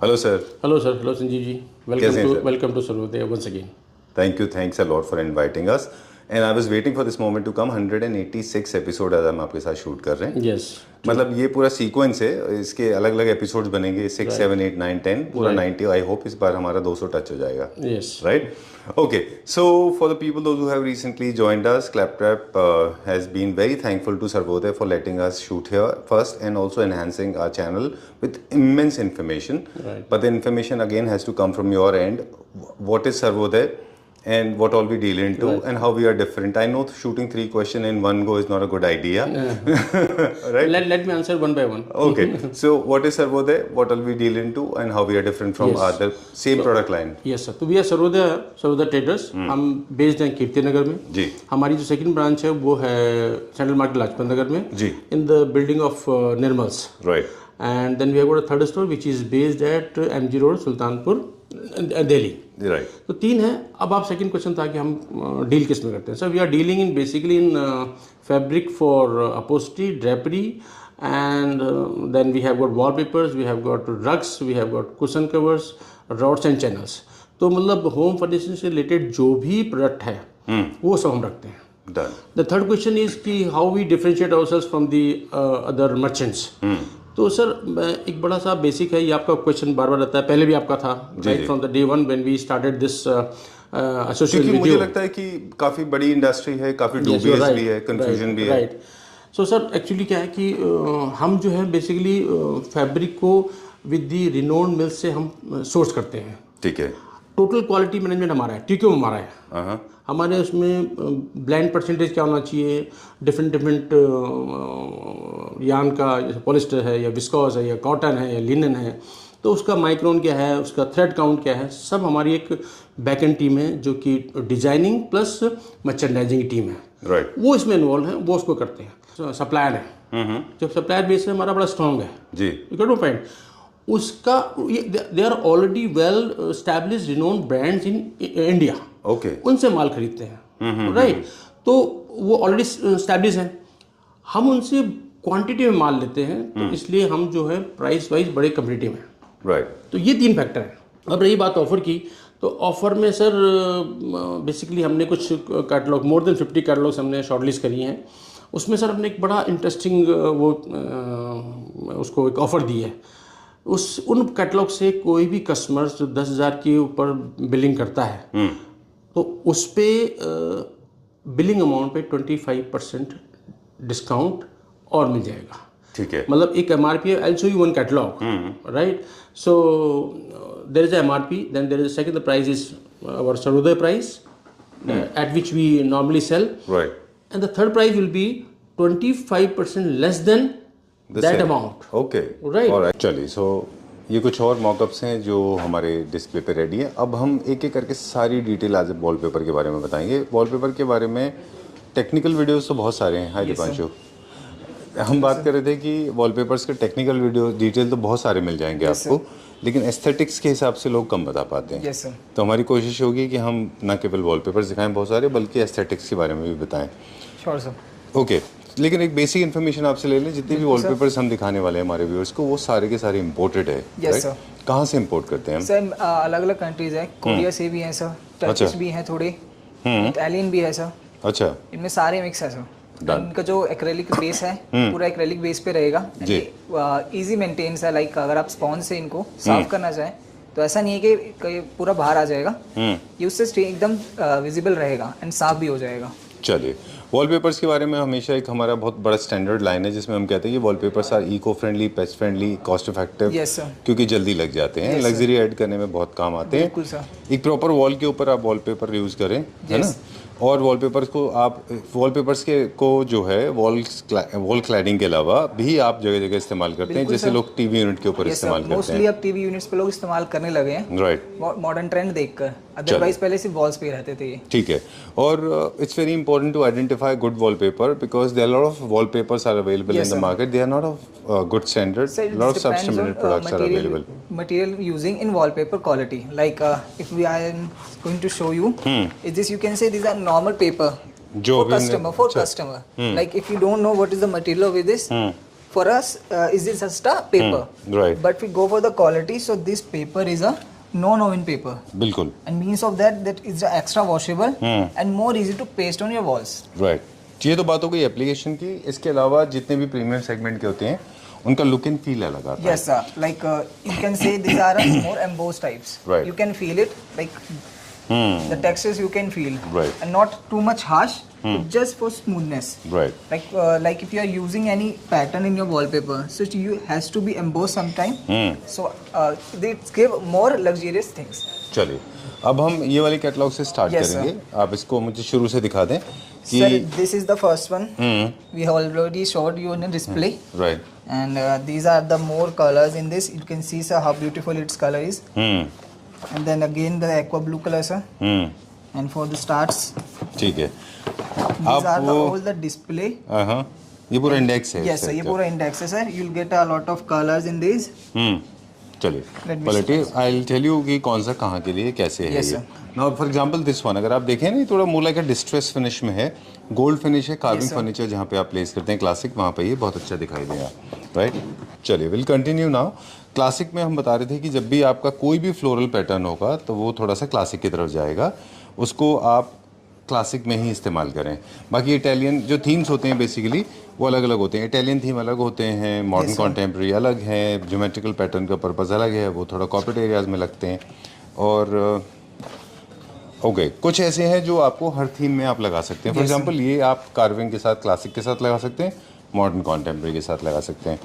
Hello, sir. Hello, sir. Hello, Sanjeev ji. Welcome to Sarvodaya once again. Thank you. Thanks a lot for inviting us. And I was waiting for this moment to come. 186 episode आज हम आपके साथ shoot कर रहे हैं. Yes. मतलब ये पूरा सीक्वेंस है, इसके अलग अलग एपिसोड्स बनेंगे 6, 7, 8, 9, 10 पूरा 90. आई होप इस बार हमारा 200 टच हो जाएगा. Yes. Right? Okay. So for the people those who have recently joined us, Claptrap has been very thankful to Sarvodaya for letting us shoot here first and also enhancing our channel with immense information. Right. But the information again has to come from your end. What is Sarvodaya? And what all we deal into, right, and how we are different. I know shooting 3 questions in one go is not a good idea. Right? Let me answer one by one. Okay. So what is Sarvodaya? What all we deal into, and how we are different from other same product line? Yes, sir. तो we are Sarvodaya Traders. हम based हैं कीर्ति नगर में. जी. हमारी जो second branch है वो है central market Lajpat Nagar में. जी. In the building of Nirmals. Right. And then we have got a third store which is based at MG Road, Sultanpur, Delhi. Right. तो 3 है. अब आप सेकंड क्वेश्चन था कि हम डील किस में करते हैं. Sir we are dealing in basically in fabric for upholstery, drapery, and then we have got wallpapers, we have got rugs, we have got cushion covers, rods and channels. तो मतलब home furnishing से related जो भी product है वो सब हम रखते हैं. Done. The third question is कि how we differentiate ourselves from the other merchants. तो सर एक बड़ा सा बेसिक है, ये आपका क्वेश्चन बार बार रहता है, पहले भी आपका था right from the day one when we started this association with you. मुझे लगता है कि काफी बड़ी इंडस्ट्री है, काफी डूबियस भी है, कंफ्यूजन भी है. राइट. सो सर एक्चुअली क्या है कि हम जो है बेसिकली फैब्रिक को विद द रिनोन्ड मिल्स से हम सोर्स करते हैं. ठीक है. टोटल क्वालिटी मैनेजमेंट हमारा है, टीक्यू हमारा है. हमारे उसमें ब्लेंड परसेंटेज क्या होना चाहिए, डिफरेंट यान का, जैसे पॉलिस्टर है या विस्कोस है या कॉटन है या लिनन है, तो उसका माइक्रोन क्या है, उसका थ्रेड काउंट क्या है, सब हमारी एक बैक एंड टीम है जो कि डिजाइनिंग प्लस मर्चेंडाइजिंग टीम है. राइट. वो इसमें इन्वॉल्व है, वो उसको करते हैं. सप्लायर है, जब सप्लायर बेस है हमारा बड़ा स्ट्रॉन्ग है. जी. You get my point. उसका they are already well established renowned brands in India. Okay. उनसे माल खरीदते हैं. राइट. तो वो ऑलरेडी एस्टैब्लिश है, हम उनसे क्वांटिटी में माल लेते हैं, तो इसलिए हम जो है प्राइस वाइज बड़े कम्पिटिटिव हैं. राइट. तो ये 3 फैक्टर हैं. अब रही बात ऑफर की, तो ऑफर में सर बेसिकली हमने कुछ कैटलॉग, मोर देन 50 कैटलॉग्स हमने शॉर्टलिस्ट करी हैं. उसमें सर हमने एक बड़ा इंटरेस्टिंग वो उसको एक ऑफ़र दी है. उन कैटलॉग से कोई भी कस्टमर जो 10,000 के ऊपर बिलिंग करता है, तो उस पर बिलिंग अमाउंट पे 25% डिस्काउंट और मिल जाएगा. ठीक है. मतलब एक MRP है, I show you one catalogue, right. So there is MRP, then there is second, the price is our Sarvodaya price at which we normally sell, right, and the third price will be 25% less than that amount. Okay. Right. चलिए, so ये कुछ और mockups हैं जो हमारे display पे ready हैं. अब हम एक एक करके सारी डिटेल आज वॉलपेपर के बारे में बताएंगे. वॉलपेपर के बारे में टेक्निकल वीडियोस तो बहुत सारे हैं. हाय दीपांशु, हम बात कर रहे थे कि वॉलपेपर्स के टेक्निकल वीडियो डिटेल तो बहुत सारे मिल जाएंगे आपको, लेकिन एस्थेटिक्स के हिसाब से लोग कम बता पाते हैं. yes, तो हमारी कोशिश होगी कि हम न केवल वॉलपेपर्स दिखाएं बहुत सारे, बल्कि एस्थेटिक्स के बारे में भी बताएं. Sure sir. ओके. लेकिन एक बेसिक इन्फॉर्मेशन आपसे ले लें, जितने भी वॉलपेपर्स हम दिखाने वाले हैं हमारे व्यूअर्स को, वो सारे के सारे इंपोर्टेड है. Yes sir. कहाँ से इंपोर्ट करते हैं हम? सर अलग अलग कंट्रीज है, कोरिया से भी हैं सर, टर्किश भी हैं थोड़े, इटालियन भी है सर. अच्छा. इनमें सारे मिक्स है सर. इनका जो एक्रेलिक बेस है पूरा एक्रेलिक बेस पे रहेगा. इजी मेंटेन्स है, लाइक अगर आप स्पॉन्ज से इनको साफ करना चाहें तो ऐसा नहीं है कि पूरा बाहर आ जाएगा. ये उससे एकदम विजिबल रहेगा एंड साफ भी हो जाएगा. चलिए, वॉलपेपर्स के बारे में हमेशा एक हमारा बहुत बड़ा स्टैंडर्ड लाइन है जिसमें हम कहते हैं कि wallpapers are eco friendly, paste friendly, cost effective. Yes sir. क्योंकि जल्दी लग जाते हैं, लग्जरी ऐड करने में बहुत काम आते हैं. बिल्कुल सर. एक प्रॉपर वॉल के ऊपर आप वॉलपेपर यूज़ करें, है ना. और वॉलपेपर्स को आप वॉलपेपर्स के को जो है वॉल क्लैडिंग के अलावा भी आप जगह जगह इस्तेमाल करते हैं, जैसे लोग टीवी यूनिट के ऊपर इस्तेमाल करते हैं. मोस्टली अब टीवी यूनिट्स पे लोग इस्तेमाल करने लगे हैं. राइट. मॉडर्न ट्रेंड देखकर. अदरवाइज पहले सिर्फ वॉल्स पे रहते थे ये. ठीक है. और it's very important to identify good wallpaper because there are lot of wallpapers are available in the market. They are not of good standard. Lot of substituted products are available. Material using in wallpaper quality, like if we are going to show you, is this, you can say these are normal paper जो for customer. Like if you don't know what is the material of this, for us is this just a paper, right. but we go for the quality, so this paper is a non-oven paper, बिल्कुल, and means of that is extra washable and more easy to paste on your walls. Right. ये तो बात हो गई application की। इसके अलावा जितने भी प्रीमियम सेगमेंट के होते हैं उनका लुक एंड फील अलग आता है। Yes, sir. Like you can say these are more embossed types. Right. You can feel it, like the textures you can feel, Right. and not too much harsh, just for smoothness. Right, Like if you are using any pattern in your wallpaper, so you has to be embossed sometime. So they give more luxurious things. चलिए अब हम ये वाली catalogue से start Yes, sir. करेंगे। आप इसको मुझे शुरू से दिखा दें कि Sir, this is the first one. We have already showed you in a display. Right, And these are the more colors in this. You can see, sir, how beautiful its color is. And then again the aqua blue color, sir. And for the stars, ठीक है। these आप are the, वो all the display. हाँ, ये पूरा index है। Yes, sir. ये पूरा index है, sir. You'll get a lot of colors in these. चलिए Let me पलटिए, आई विल टेल यू कि कौन सा कहाँ के लिए कैसे है। Yes, ये sir. Now for example this one, अगर आप देखें ना, ये थोड़ा मोर लाइक डिस्ट्रेस फिनिश में है, गोल्ड फिनिश है, कार्विंग sir. फर्नीचर जहाँ पे आप प्लेस करते हैं क्लासिक, वहाँ पे ये बहुत अच्छा दिखाई देगा, राइट। चलिए विल कंटिन्यू नाउ। क्लासिक में हम बता रहे थे कि जब भी आपका कोई भी फ्लोरल पैटर्न होगा तो वो थोड़ा सा क्लासिक की तरफ जाएगा, उसको आप क्लासिक में ही इस्तेमाल करें। बाकी इटालियन जो थीम्स होते हैं बेसिकली वो अलग अलग होते हैं। इटालियन थीम अलग होते हैं, मॉडर्न कॉन्टेम्प्रेरी अलग है, ज्योमेट्रिकल पैटर्न का पर्पज़ अलग है, वो थोड़ा कॉर्पोरेट एरियाज़ में लगते हैं। और ओके, कुछ ऐसे हैं जो आपको हर थीम में आप लगा सकते हैं। फॉर एग्जांपल ये आप कार्विंग के साथ, क्लासिक के साथ लगा सकते हैं, मॉडर्न कॉन्टेम्प्रेरी के साथ लगा सकते हैं।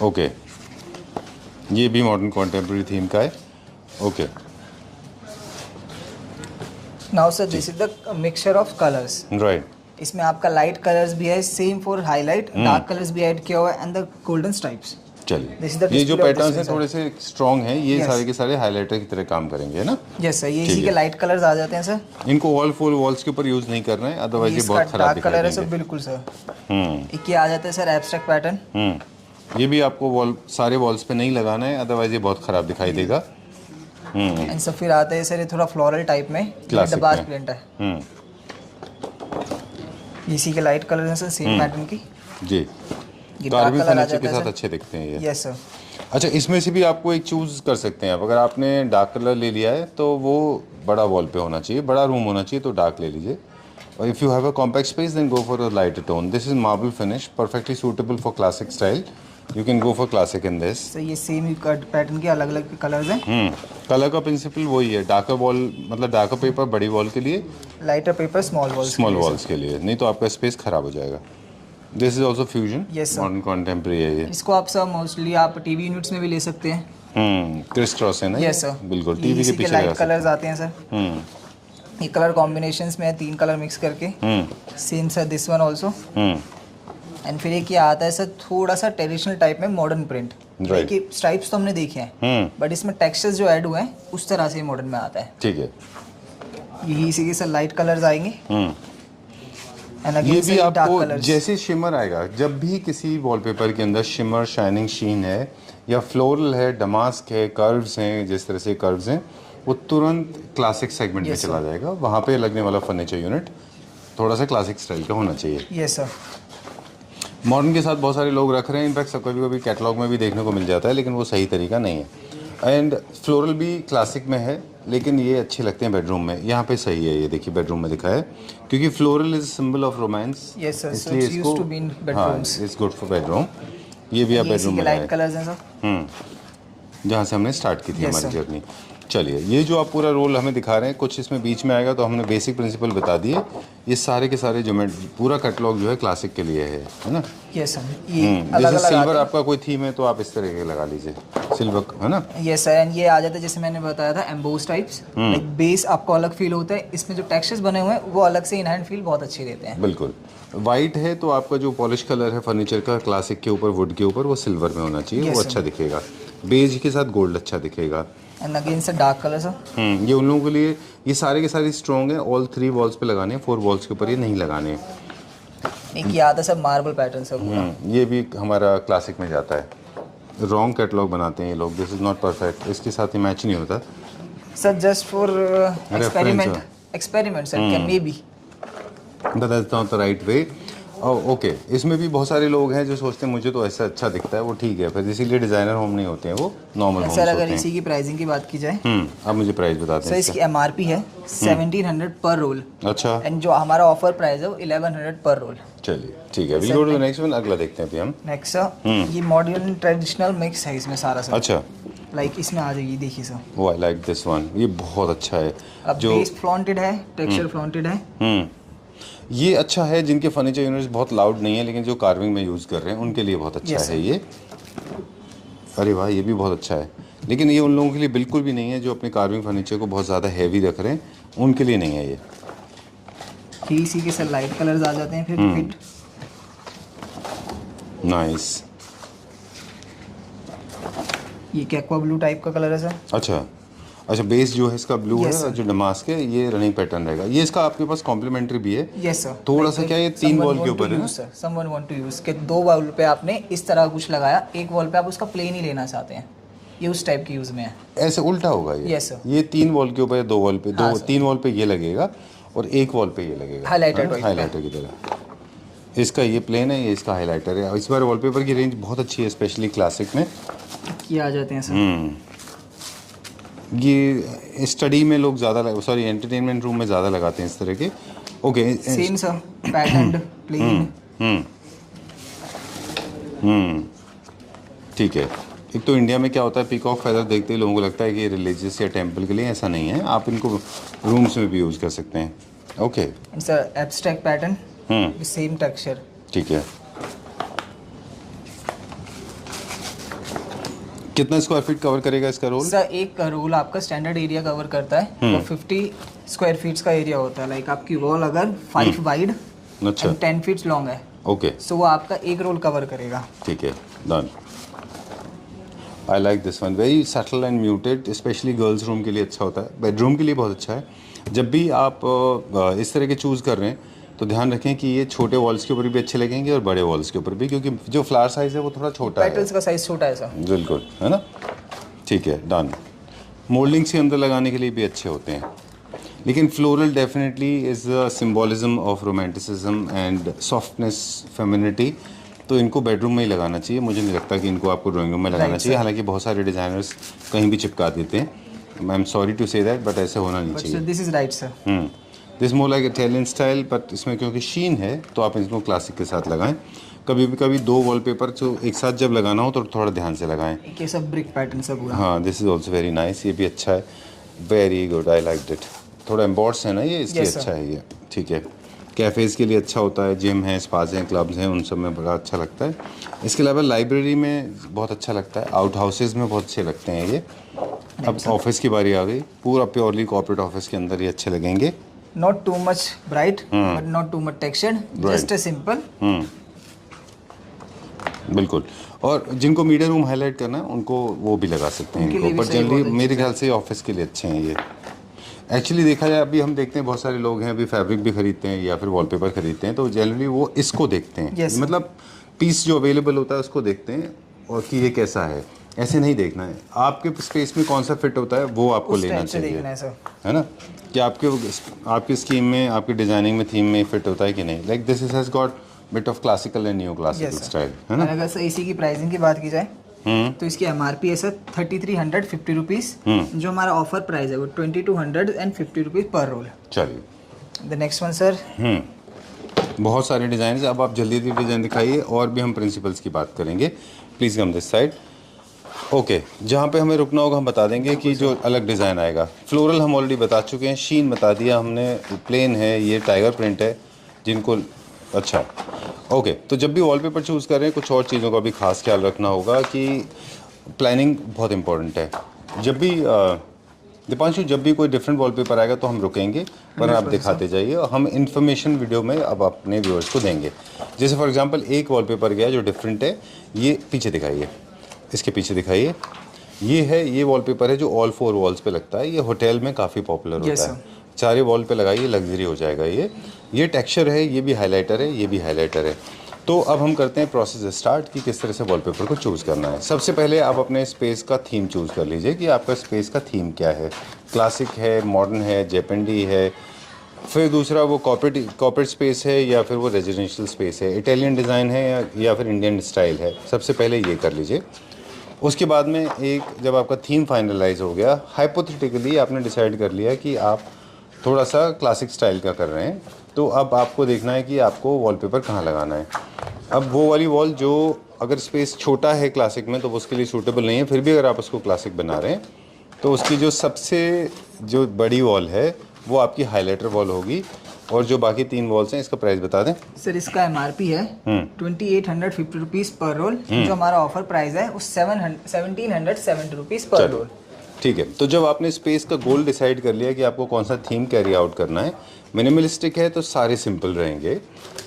ओके, ये भी मॉडर्न कॉन्टेम्प्रेरी थीम का है। Okay, Now, sir, this is the mixture of colors. Right, इसमें आपका लाइट कलर्स भी है, same for highlight, dark colours भी ऐड किया हुआ है, and the golden stripes. This is the चलिए ये जो display of पैटर्न्स this हैं one, थोड़े से स्ट्रॉन्ग हैं, ये Yes. सारे के सारे हाईलाइटर की तरह काम करेंगे, है ना। यस सर, ये ठीक इसी के है। लाइट कलर्स आ जाते हैं सर. इनको वॉल फुल वॉल्स के ऊपर यूज नहीं करना है, अदरवाइज ये इसका बहुत खराब डार्क कलर है सर, दिखाई बिल्कुल सर. देंगे। एक ये आ जाता है सर एब्स्ट्रैक्ट पैटर्न. ये भी आपको वॉल सारे वॉल्स पे नहीं लगाना है, अदरवाइज ये बहुत खराब दिखाई देगा। एंड सर फिर आता है सर ये थोड़ा फ्लोरल टाइप में, Classic डबाज में। प्रिंट है. इसी के लाइट कलर हैं सर, सेम पैटर्न की. जी, ये कार्विंग dark colour आ फर्नीचर जाता के है साथ सर. अच्छे दिखते हैं ये। Yes sir. अच्छा, इसमें से भी आपको एक चूज कर सकते हैं आप। अगर आपने डार्क कलर ले लिया है तो वो बड़ा वॉल पे होना चाहिए, बड़ा रूम होना चाहिए, तो डार्क ले लीजिए। और if you have a compact space then go for a lighter tone. This is marble finish, perfectly suitable for classic style. You can go for classic in this. Sir ये same cut pattern के अलग अलग colours हैं. Colour का principal वही है, darker wall मतलब darker paper बड़ी वॉल के लिए, lighter paper small walls. Small walls के लिए, नहीं तो आपका स्पेस खराब हो जाएगा। This is also fusion, Yes, sir. Modern contemporary है ये। इसको आप सर मोस्टली आप टीवी यूनिट्स में भी ले सकते हैं. क्रिस क्रॉस है ना। Yes sir. बिल्कुल, टीवी के पीछे लगा लाइट सकते हैं। कलर्स आते हैं सर. ये कलर कॉम्बिनेशंस में है, 3 कलर मिक्स करके. Same sir this one also. And फिर एक ये आता है सर थोड़ा सा ट्रेडिशनल टाइप में मॉडर्न प्रिंट. Right. कि स्ट्राइप्स तो हमने देखे हैं, बट इसमें टेक्सचर्स जो ऐड हुए हैं उस तरह से मॉडर्न में आता है. ठीक है। यही इसी के सर लाइट कलर्स आएंगे. एंड ये अगेन भी सर डार्क आपको कलर्स. जैसे शिमर आएगा, जब भी किसी वॉलपेपर के अंदर शिमर, शाइनिंग, शीन है या फ्लोरल है, डमास्क है, कर्व्स हैं, जिस तरह से कर्व्स हैं, वो तुरंत क्लासिक सेगमेंट में Yes, चला जाएगा। वहाँ पे लगने वाला फर्नीचर यूनिट थोड़ा सा क्लासिक स्टाइल का होना चाहिए। Yes sir. मॉडर्न के साथ बहुत सारे लोग रख रहे हैं, इनफैक्ट सब कभी कभी कैटलॉग में भी देखने को मिल जाता है, लेकिन वो सही तरीका नहीं है। एंड फ्लोरल भी क्लासिक में है, लेकिन ये अच्छे लगते हैं बेडरूम में। यहाँ पे सही है, ये देखिए बेडरूम में दिखा है, क्योंकि floral is symbol of romance. Yes, sir. So इसलिए it's used to be in bedrooms. It's good for bedroom. ये भी आप ये इसी बेडरूम के में लाइट लगाएं, कलर्स हैं सर. जहाँ से हमने स्टार्ट की थी Yes, हमारी sir. जर्नी। चलिए, ये जो आप पूरा रोल हमें दिखा रहे हैं, कुछ इसमें बीच में आएगा तो हमने बेसिक प्रिंसिपल बता दिए। ये सारे के सारे जो पूरा कैटलॉग जो है क्लासिक के लिए है ना। Yes sir. ये अलग जैसे अलग सिल्वर आते आपका कोई थीम है तो आप इस तरह के लगा लीजिए, सिल्वर, है ना। हैं. Yes sir. एंड ये आ जाता है जैसे मैंने बताया था एम्बोस टाइप्स. लाइक बेस आपको अलग फील होता है, इसमें जो टेक्सचर्स बने हुए हैं वो अलग से इन हैंड फील बहुत अच्छे देते हैं. बिल्कुल। वाइट है तो आपका जो पॉलिश कलर है फर्नीचर का क्लासिक के ऊपर, वुड के ऊपर, वो सिल्वर में होना चाहिए, Yes, वो sir. अच्छा दिखेगा। बेज के साथ गोल्ड अच्छा दिखेगा। And again sir dark colour sir. ये उन लोगों के लिए, ये सारे के सारे स्ट्रॉन्ग है। ऑल 3 वॉल्स पे लगाने हैं, 4 वॉल्स के ऊपर ये नहीं लगाने हैं। एक ये आता है सर मार्बल पैटर्न सर पूरा. ये भी हमारा क्लासिक में जाता है। रॉन्ग कैटलॉग बनाते हैं ये लोग, दिस इज नॉट परफेक्ट, इसके साथ ही मैच नहीं होता। Sir just for experiment. sir. Experiment sir, can may be. But that's not the right way. Okay, इसमें भी बहुत सारे लोग हैं जो सोचते हैं मुझे तो ऐसा अच्छा दिखता है, वो ठीक है, फिर इसीलिए डिज़ाइनर होम नहीं होते हैं, वो नॉर्मल होम्स सर होते अगर हैं। इसी की प्राइसिंग की बात की जाए, अब मुझे प्राइस बताते सर हैं इसकी MRP है 1700 पर रोल, इसका। अच्छा, एंड जो हमारा ऑफर प्राइस है वो 1100 पर रोल। चलिए ठीक है, will go to the next one, अगला देखते हैं अभी हम। नेक्स्ट सर ये मॉडर्न ट्रेडिशनल मिक्स है इसमें सारा सर। अच्छा, लाइक इसमें आ जाएगी, देखिए सर। वो आई लाइक दिस वन, ये बहुत अच्छा है। अब बेस फ्लॉन्टेड है, टेक्सचर फ्लॉन्टेड है। ये अच्छा है जिनके फर्नीचर यूनिट्स बहुत लाउड नहीं है लेकिन जो कार्विंग में यूज़ कर रहे हैं उनके लिए बहुत अच्छा Yes, है ये। अरे वाह, ये भी बहुत अच्छा है, लेकिन ये उन लोगों के लिए बिल्कुल भी नहीं है जो अपने कार्विंग फर्नीचर को बहुत ज़्यादा हैवी रख रहे हैं, उनके लिए नहीं है ये। फिर इसी के सर लाइट कलर्स आ जाते हैं फिर फिट। नाइस। ये कैक्वा ब्लू टाइप का कलर है सर। अच्छा अच्छा, बेस जो है इसका ब्लू Yes, है, sir. जो डमास्क है ये रनिंग पैटर्न रहेगा। ये इसका आपके पास कॉम्प्लीमेंट्री भी है। Yes sir. थोड़ा सा क्या, ये 3 वॉल के ऊपर है ना? Sir someone want to use के 2 वॉल पे आपने इस तरह कुछ लगाया, एक वॉल पे आप उसका प्लेन ही लेना चाहते हैं, ये उस टाइप की यूज में है। ऐसे उल्टा होगा ये। Yes, sir. ये 3 वॉल के ऊपर, 2 वॉल पे, हाँ, 3 वॉल पे ये लगेगा और 1 वॉल पे ये लगेगा Highlighter type हाईलाइटर की तरह। इसका ये प्लेन है, ये इसका हाईलाइटर है। इस बार वॉलपेपर की रेंज बहुत अच्छी है, स्पेशली क्लासिक में। ये आ जाते हैं सर। ये स्टडी में लोग ज़्यादा, सॉरी एंटरटेनमेंट रूम में ज़्यादा लगाते हैं इस तरह के। Okay, same sir, pattern plain. ठीक है। एक तो इंडिया में क्या होता है, पीकॉक फेदर देखते ही लोगों को लगता है कि ये रिलीजियस या टेम्पल के लिए, ऐसा नहीं है, आप इनको रूम्स में भी यूज़ कर सकते हैं। Okay and sir abstract pattern same texture. ठीक है। कितना स्क्वायर फीट कवर करेगा इसका रोल? सर एक रोल आपका स्टैंडर्ड एरिया कवर करता है, तो 50 स्क्वायर फीट्स का एरिया होता है। लाइक आपकी वॉल अगर 5 वाइड अच्छा, एंड 10 फीट्स लॉन्ग है, ओके सो वो आपका एक रोल कवर करेगा। ठीक है, done. I like this one, very subtle and muted, specially girls room के लिए अच्छा होता है, बेडरूम के लिए बहुत अच्छा है। जब भी आप इस तरह के चूज़ कर रहे हैं तो ध्यान रखें कि ये छोटे वॉल्स के ऊपर भी अच्छे लगेंगे और बड़े वॉल्स के ऊपर भी, क्योंकि जो फ्लावर साइज़ है वो थोड़ा छोटा है। पेटल्स का साइज छोटा है सर। बिल्कुल, है ना? ठीक है, डन। मोल्डिंग्स के अंदर लगाने के लिए भी अच्छे होते हैं, लेकिन floral definitely is a symbolism of romanticism and softness, femininity, तो इनको बेडरूम में ही लगाना चाहिए। मुझे नहीं लगता कि इनको आपको ड्राइंग रूम में लगाना चाहिए, हालांकि बहुत सारे डिज़ाइनर्स कहीं भी चिपका देते हैं। I am sorry to say that, but ऐसे होना नहीं चाहिए। This is right sir. This more like Italian style, but इसमें क्योंकि शीन है तो आप इसको क्लासिक के साथ लगाएं। कभी 2 वॉलपेपर जो एक साथ जब लगाना हो तो थोड़ा ध्यान से लगाएं। ये सब ब्रिक पैटर्न सब पूरा। हाँ, this is also very nice, ये भी अच्छा है, very good, I like it. थोड़ा एम्बॉर्ड्स है ना ये, इसलिए Yes, अच्छा है ये। ठीक है, कैफ़ेज़ के लिए अच्छा होता है, जिम है, स्पाज हैं, क्लब्स हैं, उन सब में बड़ा अच्छा लगता है। इसके अलावा लाइब्रेरी में बहुत अच्छा लगता है, आउट हाउसेज में बहुत अच्छे लगते हैं ये। अब ऑफिस की बारी आ गई, पूरा प्योरली कॉर्पोरेट ऑफिस के अंदर ये अच्छे लगेंगे। Not too much bright but not too much textured, just a simple. बिल्कुल, और जिनको मीडिया रूम हाईलाइट करना है उनको वो भी लगा सकते हैं उनके इनको, लिए भी पर सही, बहुत जनरली अच्छे मेरे ख्याल से ऑफिस के लिए अच्छे हैं ये। एक्चुअली देखा जाए, अभी हम देखते हैं बहुत सारे लोग हैं अभी फैब्रिक भी खरीदते हैं या फिर वॉलपेपर खरीदते हैं, तो जनरली वो इसको देखते हैं। Yes, मतलब पीस जो अवेलेबल होता है उसको देखते हैं और कि ये कैसा है, ऐसे नहीं देखना है। आपके स्पेस में कौन सा फिट होता है वो आपको उस लेना टाइप से चाहिए, देखना है सर। है ना? कि आपकी स्कीम में, आपकी डिजाइनिंग में, थीम में फिट होता है कि नहीं। Like this has got bit of classical and new classical Yes, sir. Style, है ना? और अगर सर इसी की प्राइसिंग की बात की जाए तो इसकी MRP है सर 3350 रुपीज़, जो हमारा ऑफर प्राइस है वो 2250 रुपीज़ पर रोल। चलिए, द नेक्स्ट वन सर, बहुत सारे डिज़ाइन हैं। अब आप जल्दी जल्दी डिज़ाइन दिखाइए और भी हम प्रिंसिपल्स की बात करेंगे। Please come this side. Okay, जहाँ पे हमें रुकना होगा हम बता देंगे कि जो अलग डिज़ाइन आएगा। फ्लोरल हम ऑलरेडी बता चुके हैं, शीन बता दिया हमने, प्लेन है, ये टाइगर प्रिंट है जिनको अच्छा। ओके, तो जब भी वॉलपेपर चूज़ कर रहे हैं कुछ और चीज़ों का भी खास ख्याल रखना होगा कि प्लानिंग बहुत इंपॉर्टेंट है। जब भी दीपांशु, जब भी कोई डिफरेंट वॉलपेपर आएगा तो हम रुकेंगे, वरना आप दिखाते जाइए और हम इन्फॉर्मेशन वीडियो में अब अपने व्यूअर्स को देंगे। जैसे फॉर एग्जांपल एक वॉलपेपर गया जो डिफरेंट है, ये पीछे दिखाइए, इसके पीछे दिखाइए, ये है, ये वॉलपेपर है जो ऑल 4 वॉल्स पे लगता है। ये होटल में काफ़ी पॉपुलर होता है, चारे वॉल पे लगाइए, लग्जरी हो जाएगा ये टेक्सचर है, ये भी हाइलाइटर है, ये भी हाइलाइटर है। तो अब हम करते हैं प्रोसेस स्टार्ट कि किस तरह से वॉलपेपर को चूज़ करना है। सबसे पहले आप अपने स्पेस का थीम चूज़ कर लीजिए कि आपका स्पेस का थीम क्या है। क्लासिक है, मॉडर्न है, जैपेंडी है, फिर दूसरा वो कॉर्पोरेट स्पेस है या फिर वो रेजिडेंशियल स्पेस है, इटालियन डिज़ाइन है या फिर इंडियन स्टाइल है, सबसे पहले ये कर लीजिए। उसके बाद में एक जब आपका थीम फाइनलाइज हो गया, हाइपोथेटिकली आपने डिसाइड कर लिया कि आप थोड़ा सा क्लासिक स्टाइल का कर रहे हैं, तो अब आपको देखना है कि आपको वॉलपेपर कहाँ लगाना है। अब वो वाली वॉल जो अगर स्पेस छोटा है क्लासिक में तो वो उसके लिए सूटेबल नहीं है, फिर भी अगर आप उसको क्लासिक बना रहे हैं तो उसकी जो सबसे जो बड़ी वॉल है वो आपकी हाइलाइटर वॉल होगी। और जो बाकी 3 वॉल्स हैं इसका प्राइस बता दें। सर इसका एमआरपी है 2850 रुपीज़ पर रोल। जो हमारा ऑफर प्राइस है उस 1770 रुपीज़ पर रोल। ठीक है, तो जब आपने स्पेस का गोल डिसाइड कर लिया कि आपको कौन सा थीम कैरी आउट करना है, मिनिमलिस्टिक है तो सारे सिंपल रहेंगे,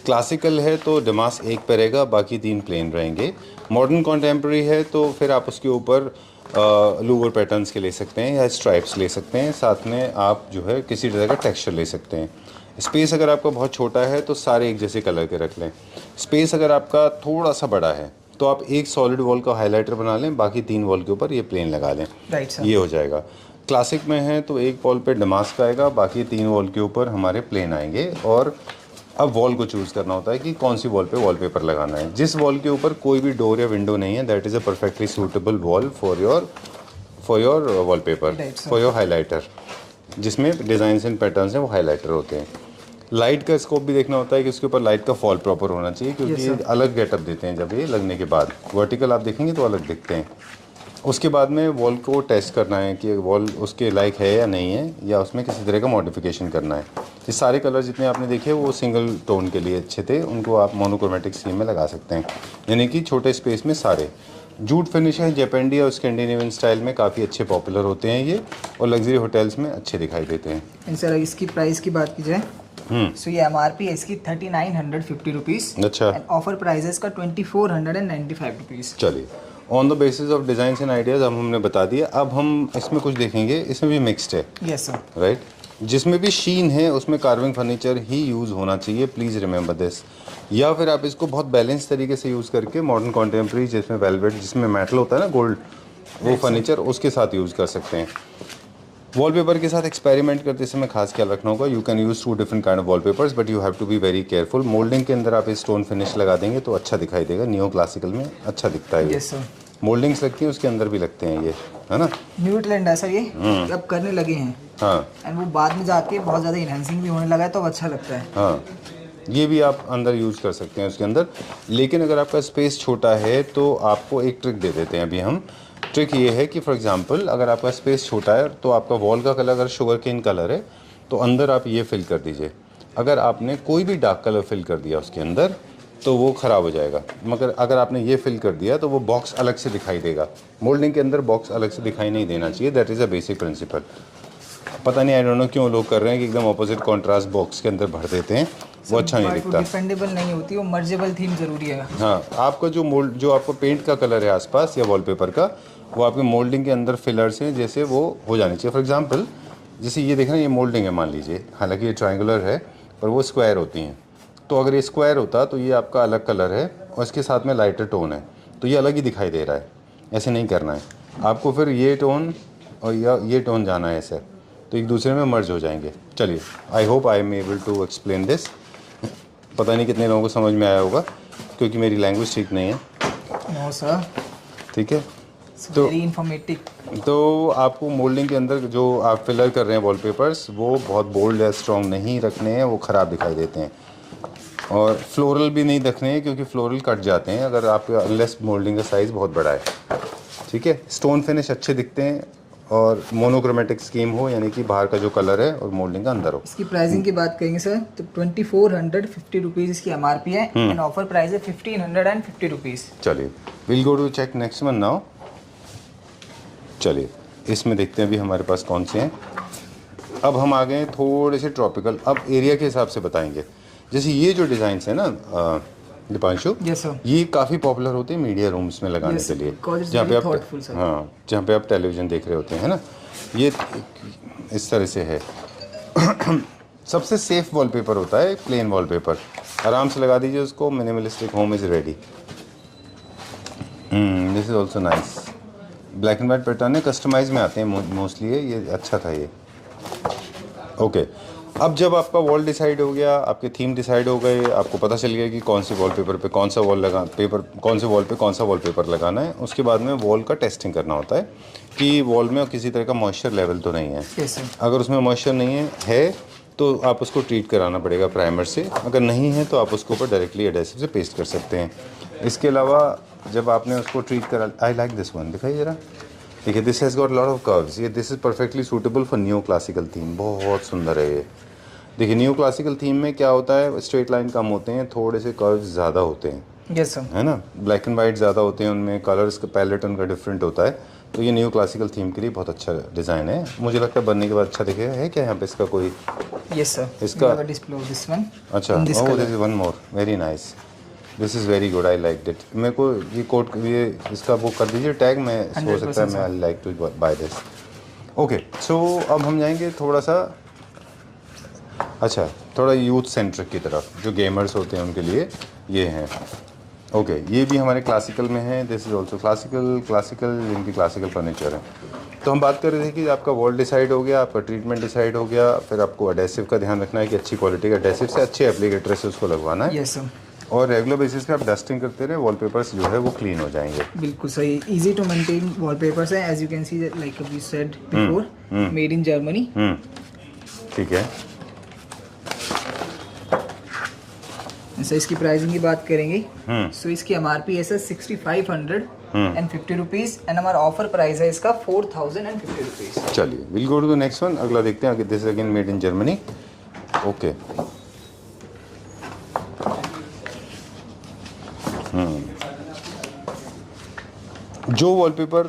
क्लासिकल है तो डमास एक पे रहेगा, बाकी 3 प्लेन रहेंगे, मॉडर्न कॉन्टेम्प्रेरी है तो फिर आप उसके ऊपर लूवर पैटर्न्स के ले सकते हैं या स्ट्राइप्स ले सकते हैं, साथ में आप जो है किसी तरह का टेक्सचर ले सकते हैं। स्पेस अगर आपका बहुत छोटा है तो सारे एक जैसे कलर के रख लें। स्पेस अगर आपका थोड़ा सा बड़ा है तो आप एक सॉलिड वॉल का हाइलाइटर बना लें, बाकी 3 वॉल के ऊपर ये प्लेन लगा लें। Right sir. ये हो जाएगा। क्लासिक में है तो एक वॉल पे डमास्क आएगा, बाकी 3 वॉल के ऊपर हमारे प्लेन आएंगे। और अब वॉल को चूज़ करना होता है कि कौन सी वॉल पे वॉलपेपर लगाना है। जिस वॉल के ऊपर कोई भी डोर या विंडो नहीं है, that is a perfectly suitable wall for your wallpaper, for your highlighter, जिसमें डिज़ाइंस एंड पैटर्न्स हैं वो हाइलाइटर होते हैं। लाइट का स्कोप भी देखना होता है कि उसके ऊपर लाइट का फॉल प्रॉपर होना चाहिए, क्योंकि ये अलग गेटअप देते हैं जब ये लगने के बाद। वर्टिकल आप देखेंगे तो अलग दिखते हैं। उसके बाद में वॉल को टेस्ट करना है कि वॉल उसके लायक है या नहीं है, या उसमें किसी तरह का मॉडिफिकेशन करना है। ये सारे कलर जितने आपने देखे वो सिंगल टोन के लिए अच्छे थे, उनको आप मोनोक्रोमेटिक सीम में लगा सकते हैं, यानी कि छोटे स्पेस में सारे। जूट फिनिश है, जैपेंडी और स्कैंडिनेवियन स्टाइल में काफ़ी अच्छे पॉपुलर होते हैं ये, और लग्जरी होटल्स में अच्छे दिखाई देते हैं। सर इसकी प्राइस की बात की जाए सो ये एमआरपी है इसकी 3950 रुपीज़। अच्छा। ऑफर प्राइस है इसका 2495 रुपीज़। चलिए, on the basis of design and ideas हमने बता दिया। अब हम इसमें कुछ देखेंगे, इसमें भी मिक्स्ड है। Yes sir. राइट, जिसमें भी शीन है उसमें कार्विंग फर्नीचर ही यूज़ होना चाहिए, प्लीज़ रिमेंबर दिस। या फिर आप इसको बहुत बैलेंस तरीके से यूज़ करके मॉडर्न कॉन्टेम्प्रेरी जिसमें वेलवेट, जिसमें मेटल होता है ना, गोल्ड, वो फर्नीचर उसके साथ यूज़ कर सकते हैं। वॉलपेपर के साथ एक्सपेरिमेंट करते समय खास ख्याल रखना होगा। You can use 2 different kind of wallpapers, but you have to be very careful. Moulding के अंदर आप स्टोन फिनिश लगा देंगे तो अच्छा दिखाई देगा, नियो क्लासिकल में अच्छा दिखता है। Yes sir. मोल्डिंग्स लगती हैं उसके अंदर भी लगते हैं ये, है ना। न्यूट्रलैंड है सर ये, अब करने लगे हैं। हाँ, एंड वो बाद में जाके बहुत ज़्यादा इनहेंसिंग भी होने लगा है तो अच्छा लगता है। हाँ, ये भी आप अंदर यूज़ कर सकते हैं उसके अंदर। लेकिन अगर आपका स्पेस छोटा है तो आपको एक ट्रिक दे देते हैं अभी हम। ट्रिक ये है कि फॉर एग्जांपल अगर आपका स्पेस छोटा है तो आपका वॉल का कलर अगर शुगर केन कलर है तो अंदर आप ये फिल कर दीजिए। अगर आपने कोई भी डार्क कलर फिल कर दिया उसके अंदर तो वो ख़राब हो जाएगा। मगर अगर आपने ये फिल कर दिया तो वो बॉक्स अलग से दिखाई देगा। मोल्डिंग के अंदर बॉक्स अलग से दिखाई नहीं देना चाहिए, that is a basic principle. पता नहीं, आई डोंट नो क्यों लोग कर रहे हैं कि एकदम ऑपोजिट कॉन्ट्रास्ट बॉक्स के अंदर भर देते हैं, वो अच्छा नहीं दिखता। डिपेंडेबल नहीं होती, वो मर्जेबल थीम जरूरी है। हाँ, आपका जो आपका पेंट का कलर है आसपास या वॉलपेपर का, वो आपके मोल्डिंग के अंदर फिलर्स हैं जैसे वो हो जाने चाहिए। फॉर एग्जांपल जैसे ये देखना, ये मोल्डिंग है मान लीजिए, हालांकि ये ट्रायंगुलर है पर वो स्क्वायर होती हैं। तो अगर ये स्क्वायर होता तो ये आपका अलग कलर है और इसके साथ में लाइटर टोन है तो ये अलग ही दिखाई दे रहा है। ऐसे नहीं करना है आपको, फिर ये टोन और ये टोन जाना है ऐसे, तो एक दूसरे में मर्ज हो जाएंगे। चलिए, I hope I am able to explain this. पता नहीं कितने लोगों को समझ में आया होगा क्योंकि मेरी लैंग्वेज ठीक नहीं है। No sir. ठीक है, तो वेरी इंफॉर्मेटिव। तो आपको मोल्डिंग के अंदर जो आप फिलर कर रहे हैं वॉलपेपर्स, वो बहुत बोल्ड या स्ट्रॉन्ग नहीं रखने हैं, वो ख़राब दिखाई देते हैं। और फ्लोरल भी नहीं रखने हैं क्योंकि फ्लोरल कट जाते हैं अगर आप अनलेस मोल्डिंग का साइज़ बहुत बड़ा है। ठीक है, स्टोन फिनिश अच्छे दिखते हैं और मोनोक्रोमेटिक स्कीम हो, यानी कि बाहर का जो कलर है और मोल्डिंग का अंदर हो। इसकी प्राइसिंग की बात करेंगे सर तो 2450 रुपीज़ इसकी एमआरपी है एंड ऑफर प्राइस है 1550 रुपीज़। चलिए, will go to check next one now. चलिए, इसमें देखते हैं अभी हमारे पास कौन से हैं। अब हम आ गए थोड़े से ट्रॉपिकल, अब एरिया के हिसाब से बताएंगे। जैसे ये जो डिज़ाइंस है ना दीपांशु, यस सर, ये काफ़ी पॉपुलर होते हैं मीडिया रूम्स में लगाने के लिए, जहाँ पे आप जहाँ पे आप टेलीविज़न देख रहे होते हैं, है ना। ये इस तरह से है। सबसे सेफ वॉलपेपर होता है प्लेन वॉलपेपर, आराम से लगा दीजिए उसको, minimalistic home is ready. This is also nice. Black and white pattern है, कस्टमाइज में आते हैं मोस्टली, ये अच्छा था ये। ओके, अब जब आपका वॉल डिसाइड हो गया, आपके थीम डिसाइड हो गए, आपको पता चल गया कि कौन से वॉलपेपर पे कौन सा कौन से वॉल पे कौन सा वॉलपेपर लगाना है, उसके बाद में वॉल का टेस्टिंग करना होता है कि वॉल में किसी तरह का मॉइस्चर लेवल तो नहीं है। Yes, sir. अगर उसमें मॉइस्चर नहीं है तो आप उसको ट्रीट कराना पड़ेगा प्राइमर से, अगर नहीं है तो आप उसको ऊपर डायरेक्टली एडेसिव से पेस्ट कर सकते हैं। इसके अलावा जब आपने उसको ट्रीट करा, आई लाइक दिस वन, दिखाइए ज़रा, देखिए this has got lot of curves, ये this is perfectly suitable for new classical theme, बहुत सुंदर है ये। देखिए न्यू क्लासिकल थीम में क्या होता है, स्ट्रेट लाइन कम होते हैं, थोड़े से कर्व्स ज़्यादा होते हैं, यस सर। है ना, ब्लैक एंड वाइट ज़्यादा होते हैं उनमें, कलर्स का पैलेट उनका डिफरेंट होता है, तो ये न्यू क्लासिकल थीम के लिए बहुत अच्छा डिज़ाइन है। मुझे लगता है बनने के बाद अच्छा दिखेगा। है क्या यहाँ पे इसका कोई? यस सर, इसका डिस्प्ले ऑफ दिस वन। अच्छा, oh this is one more, very nice, this is very good, I like it. मेरे को ये कोट, ये इसका वो कर दीजिए टैग, मैं हो सकता है मैं I like to buy this. Okay, so अब हम जाएंगे थोड़ा सा, अच्छा, थोड़ा यूथ सेंट्रिक की तरफ, जो गेमर्स होते हैं उनके लिए ये हैं। ओके, ये भी हमारे क्लासिकल में है, दिस इज़ ऑल्सो क्लासिकल जिनकी क्लासिकल फर्नीचर है। तो हम बात कर रहे थे कि आपका वॉल डिसाइड हो गया, आपका ट्रीटमेंट डिसाइड हो गया, फिर आपको एडेसिव का ध्यान रखना है कि अच्छी क्वालिटी का एडेसिव से अच्छे एप्लीकेटर से उसको लगवाना है। Yes sir. और रेगुलर बेसिस पे आप डस्टिंग करते रहे, वॉलपेपर्स जो है वो क्लीन हो जाएंगे। बिल्कुल सही, इजी टू मेंटेन वॉलपेपर्स हैं, as you can see like we said before, made in Germany. ठीक है। सो इसकी प्राइसिंग की बात करेंगे, सो इसकी एमआरपी है सर 6550 रुपीज़ एंड हमारा ऑफर प्राइस है इसका 4050 रुपीज़। चलिए, will go to the next one, अगला देखते हैं। This again made in Germany. Okay, जो वॉलपेपर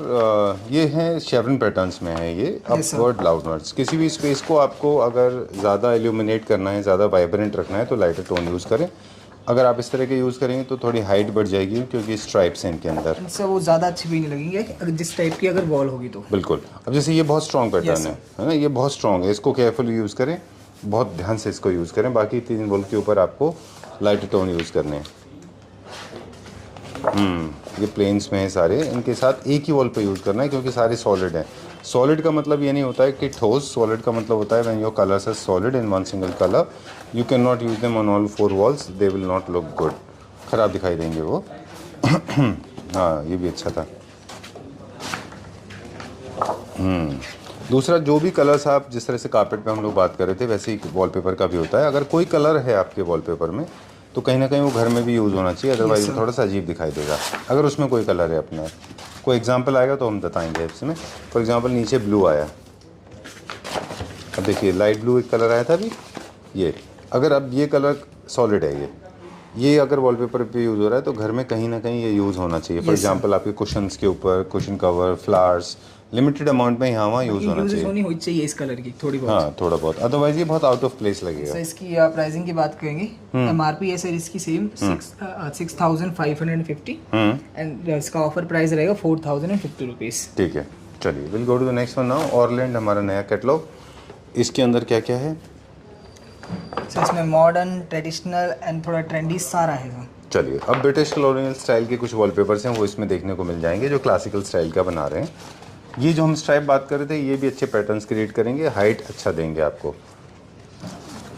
ये हैं शेवरन पैटर्न्स में है, ये अपवर्ड लाउडनर्स। किसी भी स्पेस को आपको अगर ज़्यादा इल्यूमिनेट करना है, ज़्यादा वाइब्रेंट रखना है तो लाइटर टोन यूज़ करें। अगर आप इस तरह के यूज़ करेंगे तो थोड़ी हाइट बढ़ जाएगी, क्योंकि स्ट्राइप्स हैं इनके अंदर, सर वो ज़्यादा अच्छी भी नहीं लगेंगे अगर जिस टाइप की अगर वॉल होगी तो। बिल्कुल। अब जैसे ये बहुत स्ट्रॉन्ग पैटर्न है ना, ये बहुत स्ट्रॉन्ग है, इसको केयरफुली यूज़ करें, बहुत ध्यान से इसको यूज़ करें। बाकी 3 वॉल के ऊपर आपको लाइटर टोन यूज़ करने हैं। ये प्लेन्स में है सारे, इनके साथ एक ही वॉल पे यूज़ करना है, क्योंकि सारे सॉलिड हैं। सॉलिड का मतलब ये नहीं होता है कि ठोस, सॉलिड का मतलब होता है when your colours are solid in one single colour, you can not use them on all 4 walls, they will not look good, ख़राब दिखाई देंगे वो। हाँ, ये भी अच्छा था। दूसरा, जो भी कलर्स आप जिस तरह से कारपेट पे हम लोग बात कर रहे थे, वैसे ही वॉलपेपर का भी होता है। अगर कोई कलर है आपके वॉलपेपर में तो कहीं ना कहीं वो घर में भी यूज़ होना चाहिए, अदरवाइज वो थोड़ा सा अजीब दिखाई देगा। अगर उसमें कोई कलर है अपना, कोई एग्जांपल आएगा तो हम बताएंगे इसमें। फॉर एग्जांपल नीचे ब्लू आया, अब देखिए लाइट ब्लू एक कलर आया था अभी, ये अगर अब ये कलर सॉलिड है, ये अगर वॉलपेपर पे यूज़ हो रहा है तो घर में कहीं ना कहीं ये यूज़ होना चाहिए। फॉर एग्जांपल आपके कुशन्स के ऊपर, cushion cover, flowers, limited amount में यहाँ वहाँ यूज़ होना चाहिए इस कलर की थोड़ी बहुत। हाँ, थोड़ा बहुत, अदरवाइज ये बहुत आउट ऑफ प्लेस लगेगा। सर इसकी प्राइसिंग की बात करेंगे, एमआरपी है सर इसकी सेम 6550 एंड इसका ऑफर प्राइस रहेगा 4050 रुपीज़। ठीक है, चलिए, will go to the next one now. Orland हमारा नया कैटलॉग, इसके अंदर क्या क्या है? सर इसमें मॉडर्न, ट्रेडिशनल एंड थोड़ा ट्रेंडी सारा है सर। चलिए, अब ब्रिटिश कॉलोनियल स्टाइल के कुछ वॉलपेपर्स हैं वो इसमें देखने को मिल जाएंगे, जो क्लासिकल स्टाइल का बना रहे हैं। ये जो हम स्ट्राइप बात कर रहे थे, ये भी अच्छे पैटर्न्स क्रिएट करेंगे, हाइट अच्छा देंगे आपको।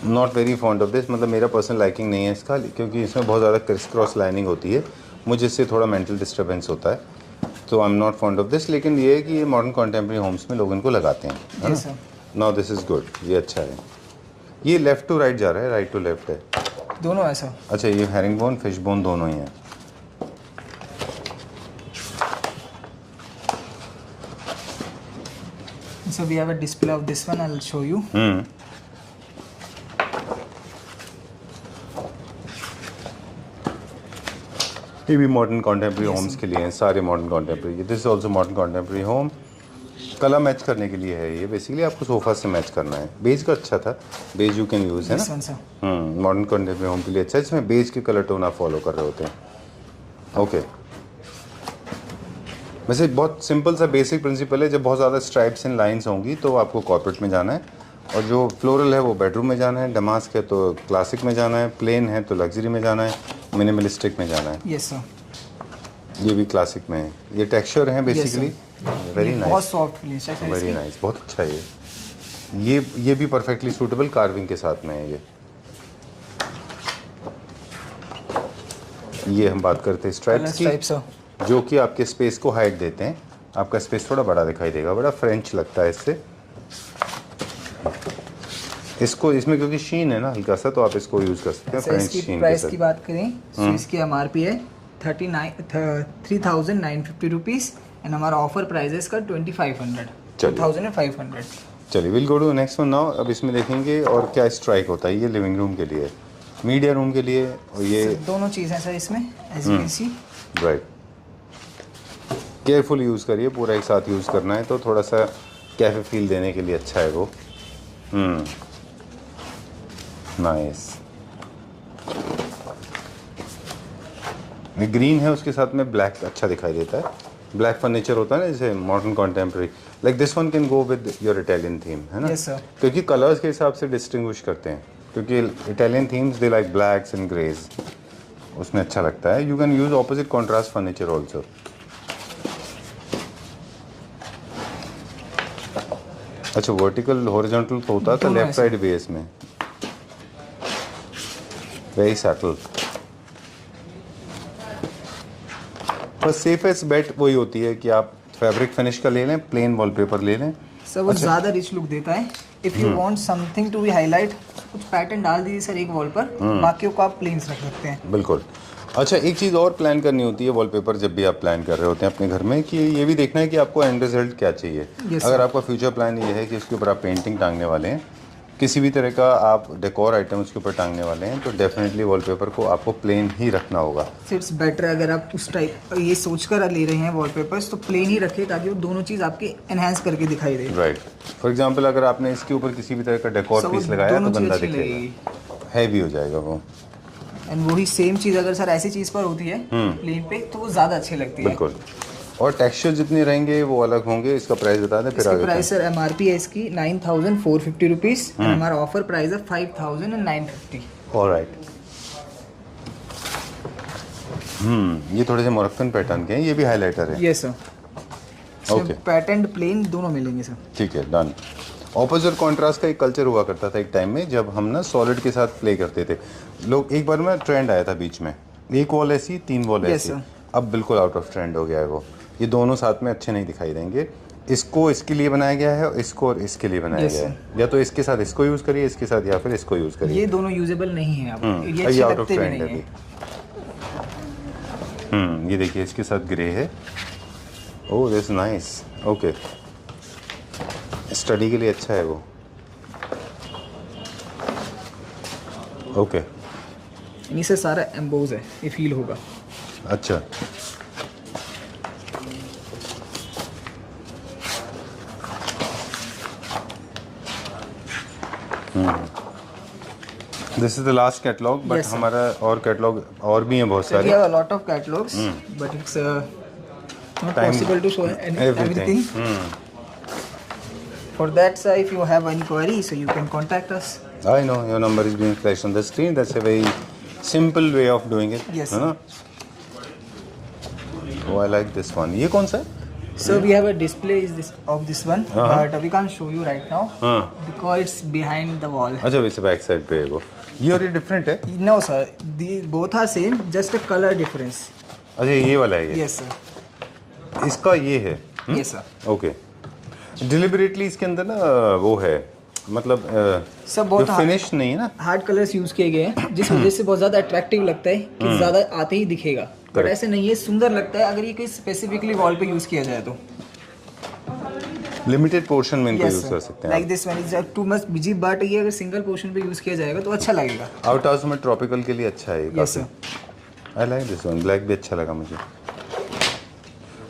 Not very fond of this, मतलब मेरा पर्सनल लाइकिंग नहीं है इसका, क्योंकि इसमें बहुत ज़्यादा क्रिस क्रॉस लाइनिंग होती है, मुझे इससे थोड़ा मेंटल डिस्टर्बेंस होता है, तो I am not fond of this. लेकिन ये है कि ये मॉडर्न कॉन्टेम्प्रेरी होम्स में लोग इनको लगाते हैं, है ना। नाउ दिस इज़ गुड, ये अच्छा है। ये लेफ़्ट टू राइट जा रहा है, राइट टू लेफ्ट है, दोनों है सर। अच्छा, ये हेरिंग बोन, फिश बोन दोनों ही हैं। So we have a display of this one, I'll show you. ये भी मॉडर्न कॉन्टेम्प्रेरी होम्स के लिए हैं, सारे modern contemporary. This is also modern contemporary home, colour match करने के लिए है ये, बेसिकली आपको सोफा से मैच करना है। बेज का अच्छा था, बेज यू कैन यूज़, है ना। मॉडर्न कॉन्टेम्प्रेरी होम के लिए अच्छा है, इसमें बेज के कलर टोन आप फॉलो कर रहे होते हैं। ओके, वैसे बहुत सिंपल सा बेसिक प्रिंसिपल है, जब बहुत ज़्यादा स्ट्राइप्स एंड लाइंस होंगी तो आपको कॉर्पोरेट में जाना है, और जो फ्लोरल है वो बेडरूम में जाना है, डमास्क है तो क्लासिक में जाना है, प्लेन है तो लग्जरी में जाना है, मिनिमलिस्टिक में जाना है। यस सर, ये भी क्लासिक में है। ये टेक्सचर है बेसिकली, वेरी नाइस, बहुत सॉफ्ट फिनिश है, वेरी नाइस, बहुत अच्छा है ये। ये भी परफेक्टली सूटेबल कार्विंग के साथ में है ये हम बात करते हैं स्ट्राइप्स की, जो कि आपके स्पेस को हाइट देते हैं। आपका स्पेस थोड़ा बड़ा दिखाई देगा, बड़ा फ्रेंच लगता है इससे। इसको इसमें क्योंकि शीन है ना हल्का सा, तो आप इसको यूज़ कर सकते हैं फ्रेंच शीन। प्राइस की बात करें तो इसकी एमआरपी है 3,950 रुपीज़ एंड हमारा ऑफर प्राइस है इसका 2,500। चलिए will go to next one now. अब इसमें देखेंगे और क्या स्ट्राइक होता है। ये लिविंग रूम के लिए, मीडिया रूम के लिए, और ये दोनों चीज़ें सर इसमें as you can see. Right, careful use करिए, पूरा एक साथ यूज़ करना है तो थोड़ा सा कैफे फील देने के लिए अच्छा है वो। नाइस। ये ग्रीन है, उसके साथ में ब्लैक अच्छा दिखाई देता है। ब्लैक फर्नीचर होता है ना जैसे modern contemporary, like this one can go with your Italian theme, है ना? Yes, sir. क्योंकि कलर्स के हिसाब से डिस्टिंग्विश करते हैं, क्योंकि Italian themes they like blacks and greys, उसमें अच्छा लगता है। You can use opposite contrast furniture also. अच्छा, वर्टिकल हॉरिजॉन्टल तो होता था लेफ्ट साइड बेस में, वेरी सटल। पर सेफेस्ट बेट वही होती है कि आप फैब्रिक फिनिश का ले लें, प्लेन वॉलपेपर ले लें। सर वो ज़्यादा रिच लुक देता है। If you want something to be highlight, कुछ पैटर्न डाल दीजिए सर एक वॉल पर, बाकियों को आप प्लेन्स रख सकते हैं। बिल्कुल। अच्छा, एक चीज़ और प्लान करनी होती है वॉलपेपर जब भी आप प्लान कर रहे होते हैं अपने घर में, कि ये भी देखना है कि आपको एंड रिजल्ट क्या चाहिए। अगर आपका फ्यूचर प्लान ये है कि उसके ऊपर आप पेंटिंग टांगने वाले हैं, किसी भी तरह का आप डेकोर आइटम उसके ऊपर टांगने वाले हैं, तो डेफिनेटली वॉलपेपर को आपको प्लेन ही रखना होगा। इट्स बेटर अगर आप उस टाइप ये सोचकर ले रहे हैं वॉलपेपर्स, तो प्लेन ही रखें ताकि वो दोनों चीज़ आपकी एनहांस करके दिखाई दे। राइट। फॉर एग्जांपल अगर आपने इसके ऊपर किसी भी तरह का डेकोर पीस लगाया तो गंदा दिखेगा, हैवी हो जाएगा वो। एंड वही सेम चीज़ अगर सर ऐसी चीज़ पर होती है प्लेन पे, तो वो ज़्यादा अच्छी लगती है। बिल्कुल। और टेक्सचर जितने रहेंगे वो अलग होंगे। इसका प्राइस बता दें फिर आगे। प्राइस सर एमआरपी है इसकी 9,450 रुपीज़, हमारा ऑफर प्राइस है 5,950। ऑलराइट। ये थोड़े से मोरक्कन पैटर्न के हैं, ये भी हाइलाइटर है। Yes sir. Okay, pattern plain दोनों मिलेंगे सर। ठीक है, डन। ऑपोजिट कॉन्ट्रास्ट का एक कल्चर हुआ करता था एक टाइम में, जब हम ना सॉलिड के साथ प्ले करते थे लोग। एक बार में ट्रेंड आया था बीच में, एक वॉल ऐसी, 3 वॉल ऐसी। अब बिल्कुल आउट ऑफ ट्रेंड हो गया है वो। ये दोनों साथ में अच्छे नहीं दिखाई देंगे। इसको इसके लिए बनाया गया है और इसको और इसके लिए बनाया गया है। या तो इसके साथ इसको यूज़ करिए, इसके साथ या फिर इसको यूज़ करिए। ये दोनों यूजेबल नहीं है अब, ये ये आउट ऑफ लगते भी ट्रेंड नहीं है है। ये देखिए इसके साथ ग्रे है। Oh this nice. Okay, study के लिए अच्छा है वो। ओके, इन्हीं से सारा एम्बोज है, ये फील होगा। अच्छा, this is the last catalogue, but हमारा और कैटलॉग और भी हैं बहुत सारे। We have a lot of catalogs, but it's not possible to show everything. For that, sir, if you have any query, so you can contact us. I know your number is being flashed on the screen. That's a very simple way of doing it. Yes, है ना? Oh, I like this one. ये कौन सा है? So we have a display of this one, but we can't show you right now because it's behind the wall. अच्छा, वैसे back side पे है वो। ये और ये डिफरेंट है? No, sir. Both are same, just a color difference. अच्छा, ये वाला है ये? Yes, sir. इसका ये है? Yes, sir. ओके। डिलिबरेटली इसके अंदर ना वो है, मतलब सब बहुत फिनिश नहीं है ना, हार्ड कलर्स यूज किए गए हैं, जिस वजह से बहुत ज़्यादा अट्रैक्टिव लगता है कि ज़्यादा आते ही दिखेगा। बट ऐसे नहीं है, सुंदर लगता है अगर ये कोई स्पेसिफिकली वॉल पे यूज किया जाए तो। लिमिटेड पोर्शन में इनको यूज कर सकते हैं। Like this one is too much busy, but ये अगर सिंगल पोर्शन पे यूज किया जाएगा तो अच्छा लगेगा। आउट हाउस में ट्रॉपिकल के लिए अच्छा है। Yes sir. I like this one, black भी अच्छा लगा मुझे।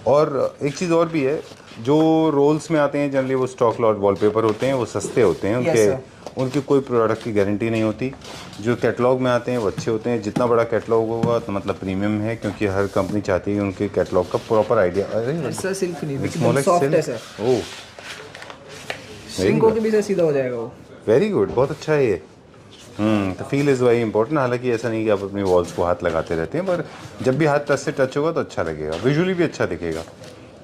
और एक चीज़ और भी है, जो रोल्स में आते हैं जनरली वो स्टॉक लॉट वॉलपेपर होते हैं, वो सस्ते होते हैं, उनकी कोई प्रोडक्ट की गारंटी नहीं होती। जो कैटलॉग में आते हैं वो अच्छे होते हैं। जितना बड़ा कैटलॉग होगा तो मतलब प्रीमियम है, क्योंकि हर कंपनी चाहती है कि उनके कैटलॉग का प्रॉपर आइडिया। अरे सर सिल्क नहीं, एकदम सॉफ्ट है सर। ओह, सिंक होके भी सर सीधा हो जाएगा वो। वेरी गुड, बहुत अच्छा है ये। तो फील इज़ वेरी इंपॉर्टेंट। हालांकि ऐसा नहीं कि आप अपनी वॉल्स को हाथ लगाते रहते हैं, पर जब भी हाथ टच से टच होगा तो अच्छा लगेगा, विजुअली भी अच्छा दिखेगा।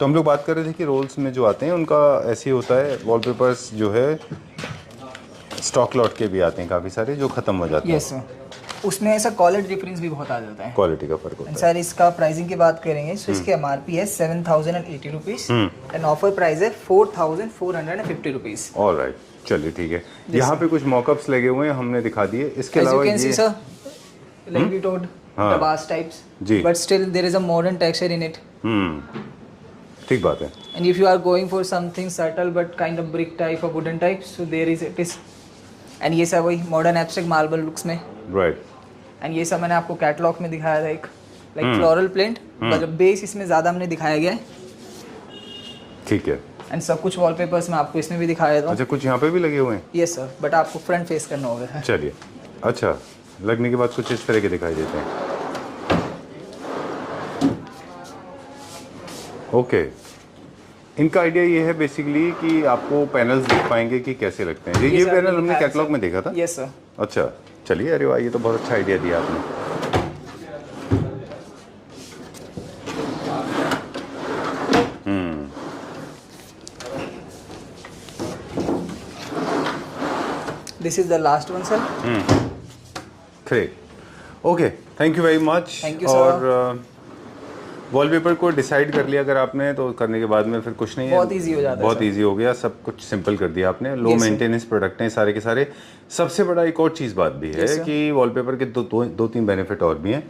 तो हम लोग बात कर रहे थे कि रोल्स में जो आते हैं उनका ऐसे ही होता है, वॉलपेपर्स जो है स्टॉक लॉट के भी आते हैं काफ़ी सारे जो ख़त्म हो जाते हैं। यस सर, उसमें ऐसा क्वालिटी डिफरेंस भी बहुत आ जाता है। क्वालिटी का फ़र्क होता है। सर इसका प्राइसिंग की बात करेंगे तो इसकी MRP है 7080 रुपीज़ एंड ऑफर प्राइस है 4450 रुपीज़। ऑलराइट, चलिए ठीक है। यहाँ पे कुछ मॉकअप्स लगे हुए हैं, हमने दिखा दिए। इसके As you अलावा can see ये sir, like we told, हाँ। the vase types, ji. but still there is a modern texture in it. ठीक बात है। And if you are going for something subtle but kind of brick type or wooden type, so there is it is. And ये सब वही modern abstract marble looks में। Right, And ये सब मैंने आपको कैटलॉग में दिखाया था, एक like floral print, but base इसमें ज़्यादा हमने दिखाया गया है। ठीक है। एंड सब कुछ वॉलपेपर्स मैं आपको इसमें भी दिखाया था। अच्छा, कुछ यहाँ पे भी लगे हुए हैं? यस सर, बट आपको फ्रंट फेस करना होगा। चलिए, अच्छा, लगने के बाद कुछ इस तरह के दिखाई देते हैं। ओके, इनका आइडिया ये है बेसिकली कि आपको पैनल्स देख पाएंगे कि कैसे लगते हैं। ये सर, पैनल हमने दिखाया कैटलॉग सर। में देखा था। Yes sir. अच्छा, चलिए, अरे वाह, ये तो बहुत अच्छा आइडिया दिया आपने। This is the last one sir. Great, okay, thank you very much. Thank you, sir. और वॉलपेपर को डिसाइड कर लिया अगर आपने, तो करने के बाद में फिर कुछ नहीं है, बहुत easy हो जाता है, बहुत sir. ईजी हो गया, सब कुछ सिंपल कर दिया आपने। लो Yes, sir. मेंटेनेंस प्रोडक्ट हैं सारे के सारे। सबसे बड़ा एक और चीज़ बात भी है Yes, sir. कि वॉलपेपर के दो तीन बेनिफिट और भी हैं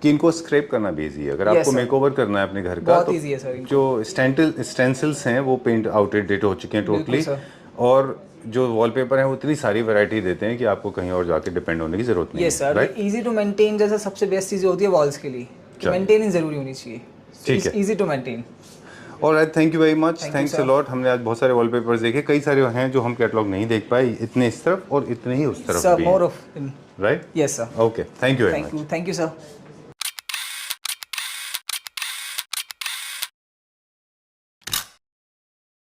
कि इनको स्क्रैप करना भी ईजी है। अगर Yes, आपको sir. मेकओवर करना है अपने घर का, बहुत तो easy है, sir. जो स्टेंसिल्स हैं वो पेंट आउटडेटेड हो चुके हैं टोटली, sir. और जो वॉलपेपर है वो इतनी सारी वैरायटी देते हैं कि आपको कहीं और जाके डिपेंड होने की जरूरत नहीं यस है। सर, इजी टू मेंटेन जैसा सबसे बेस्ट चीज़ होती है वॉल्स के लिए, कि मेंटेनेंस जरूरी होनी चाहिए। ठीक है। Easy to maintain. Alright, thank you very much, Thank you, thanks a sir. Lot. हमने आज बहुत सारे वॉलपेपर्स देखे, कई सारे हैं जो हम कैटलॉग नहीं देख पाए, इतने इस तरफ और इतने ही उस तरफ सर भी मोर हैं, of right? Yes sir. Okay, thank you very thank much. You sir.